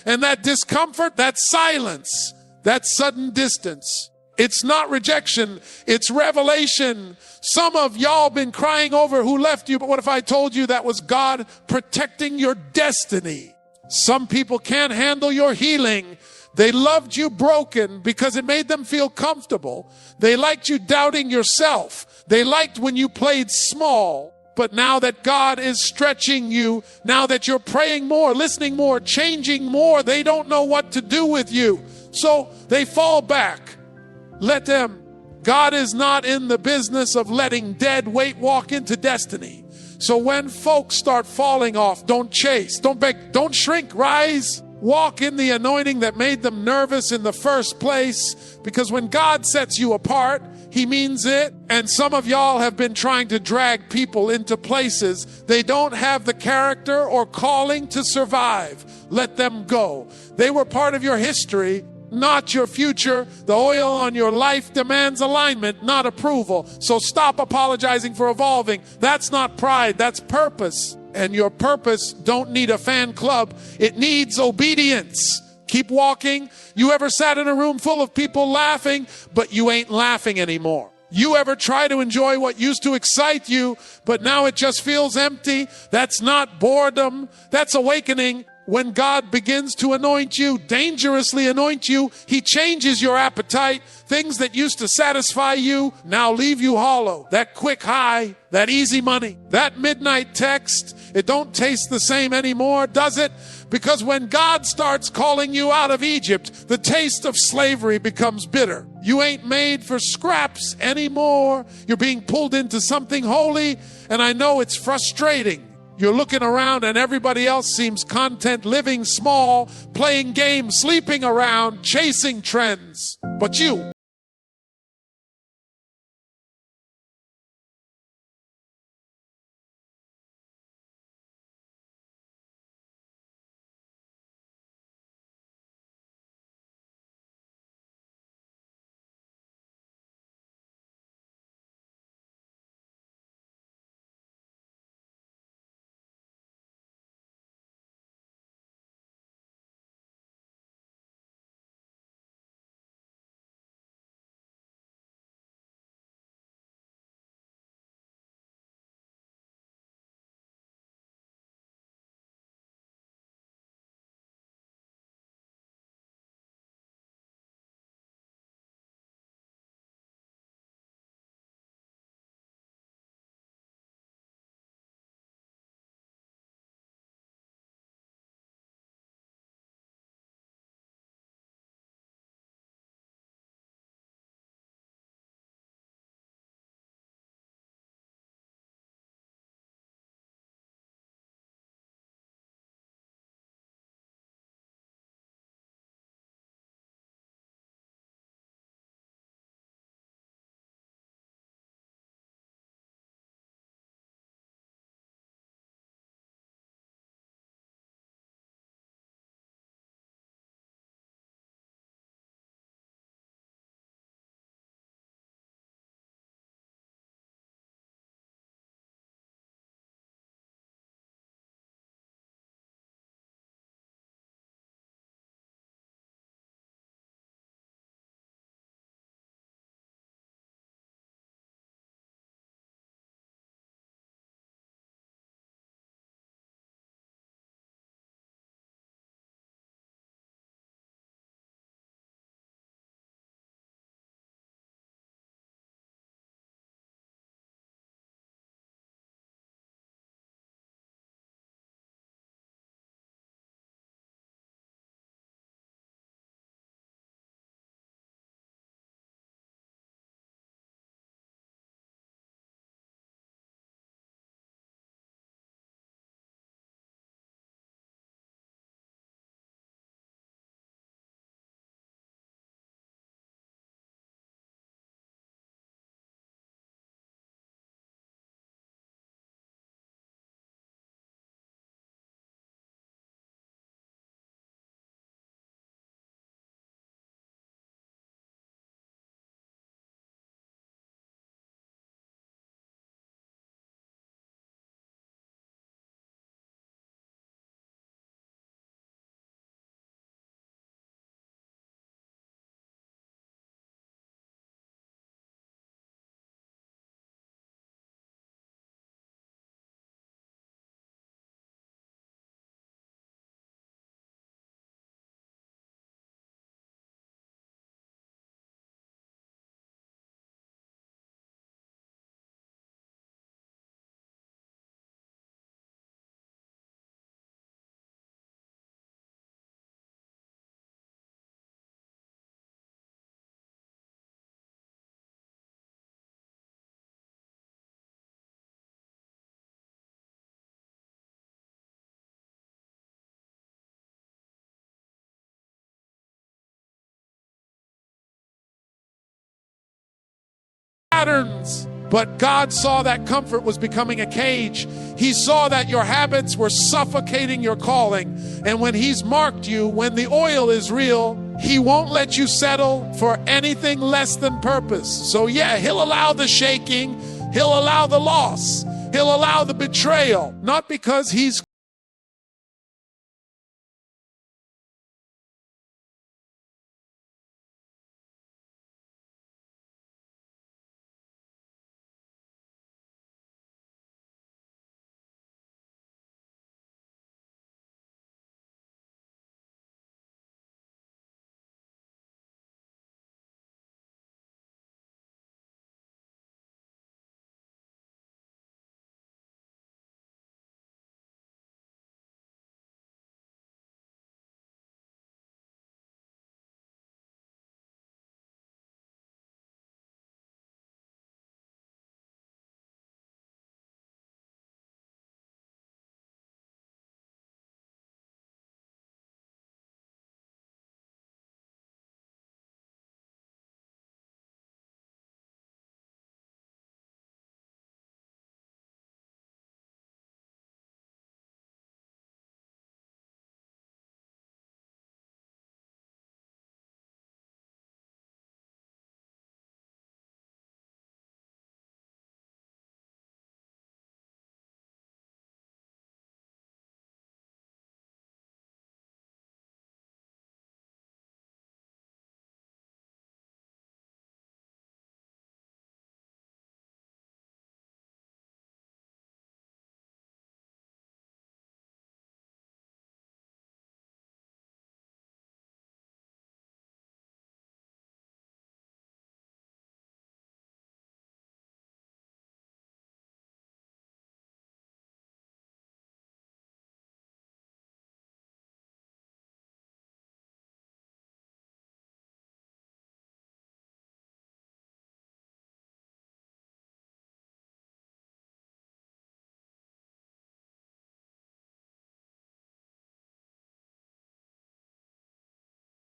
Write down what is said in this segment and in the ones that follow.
And that discomfort, that silence, that sudden distance, it's not rejection, it's revelation. Some of y'all been crying over who left you, but what if I told you that was God protecting your destiny? Some people can't handle your healing. They loved you broken because it made them feel comfortable. They liked you doubting yourself. They liked when you played small. But now that God is stretching you, now that you're praying more, listening more, changing more, they don't know what to do with you. So they fall back. Let them. God is not in the business of letting dead weight walk into destiny. So when folks start falling off, don't chase, don't beg, don't shrink, rise. Walk in the anointing that made them nervous in the first place, because when God sets you apart, He means it. And some of y'all have been trying to drag people into places they don't have the character or calling to survive. Let them go. They were part of your history, not your future. The oil on your life demands alignment, not approval. So stop apologizing for evolving. That's not pride, that's purpose. And your purpose don't need a fan club. It needs obedience. Keep walking. You ever sat in a room full of people laughing, but you ain't laughing anymore? You ever try to enjoy what used to excite you, but now it just feels empty? That's not boredom. That's awakening. When God begins to anoint you, dangerously anoint you, He changes your appetite. Things that used to satisfy you now leave you hollow. That quick high, that easy money, that midnight text, it don't taste the same anymore, does it? Because when God starts calling you out of Egypt, the taste of slavery becomes bitter. You ain't made for scraps anymore. You're being pulled into something holy, and I know it's frustrating. You're looking around and everybody else seems content, living small, playing games, sleeping around, chasing trends. But you, patterns. But God saw that comfort was becoming a cage. He saw that your habits were suffocating your calling. And when He's marked you, when the oil is real, He won't let you settle for anything less than purpose. So yeah, He'll allow the shaking. He'll allow the loss. He'll allow the betrayal. Not because He's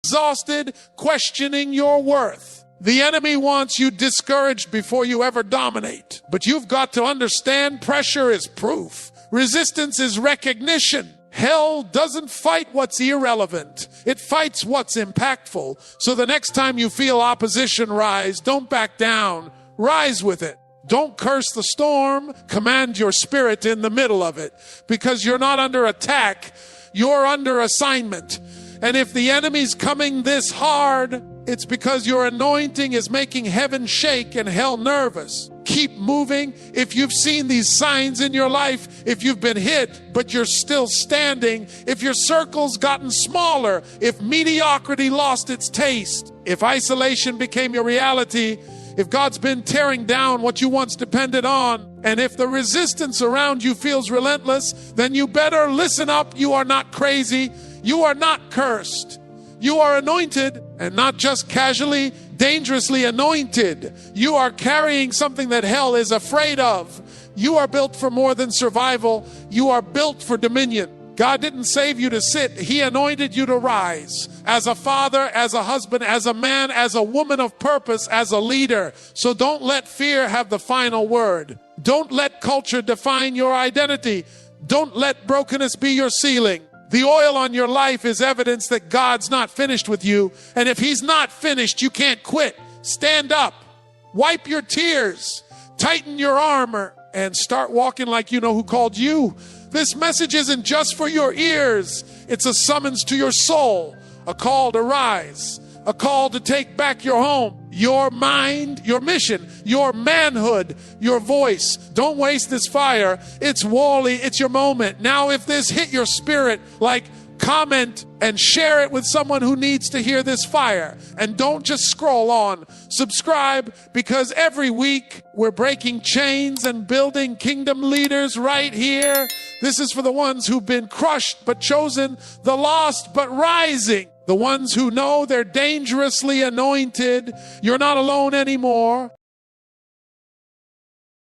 exhausted, questioning your worth. The enemy wants you discouraged before you ever dominate. But you've got to understand pressure is proof. Resistance is recognition. Hell doesn't fight what's irrelevant. It fights what's impactful. So the next time you feel opposition rise, don't back down. Rise with it. Don't curse the storm. Command your spirit in the middle of it. Because you're not under attack. You're under assignment. And if the enemy's coming this hard, it's because your anointing is making heaven shake and hell nervous. Keep moving. If you've seen these signs in your life, if you've been hit, but you're still standing, if your circle's gotten smaller, if mediocrity lost its taste, if isolation became your reality, if God's been tearing down what you once depended on, and if the resistance around you feels relentless, then you better listen up. You are not crazy. You are not cursed. You are anointed, and not just casually, dangerously anointed. You are carrying something that hell is afraid of. You are built for more than survival. You are built for dominion. God didn't save you to sit. He anointed you to rise as a father, as a husband, as a man, as a woman of purpose, as a leader. So don't let fear have the final word. Don't let culture define your identity. Don't let brokenness be your ceiling. The oil on your life is evidence that God's not finished with you. And if He's not finished, you can't quit. Stand up, wipe your tears, tighten your armor, and start walking like you know who called you. This message isn't just for your ears. It's a summons to your soul, a call to rise, a call to take back your home, your mind, your mission, your manhood, your voice. Don't waste this fire. It's Wally. It's your moment. Now, if this hit your spirit, comment and share it with someone who needs to hear this fire. And don't just scroll on. Subscribe, because every week we're breaking chains and building kingdom leaders right here. This is for the ones who've been crushed but chosen, the lost but rising. The ones who know they're dangerously anointed. You're not alone anymore.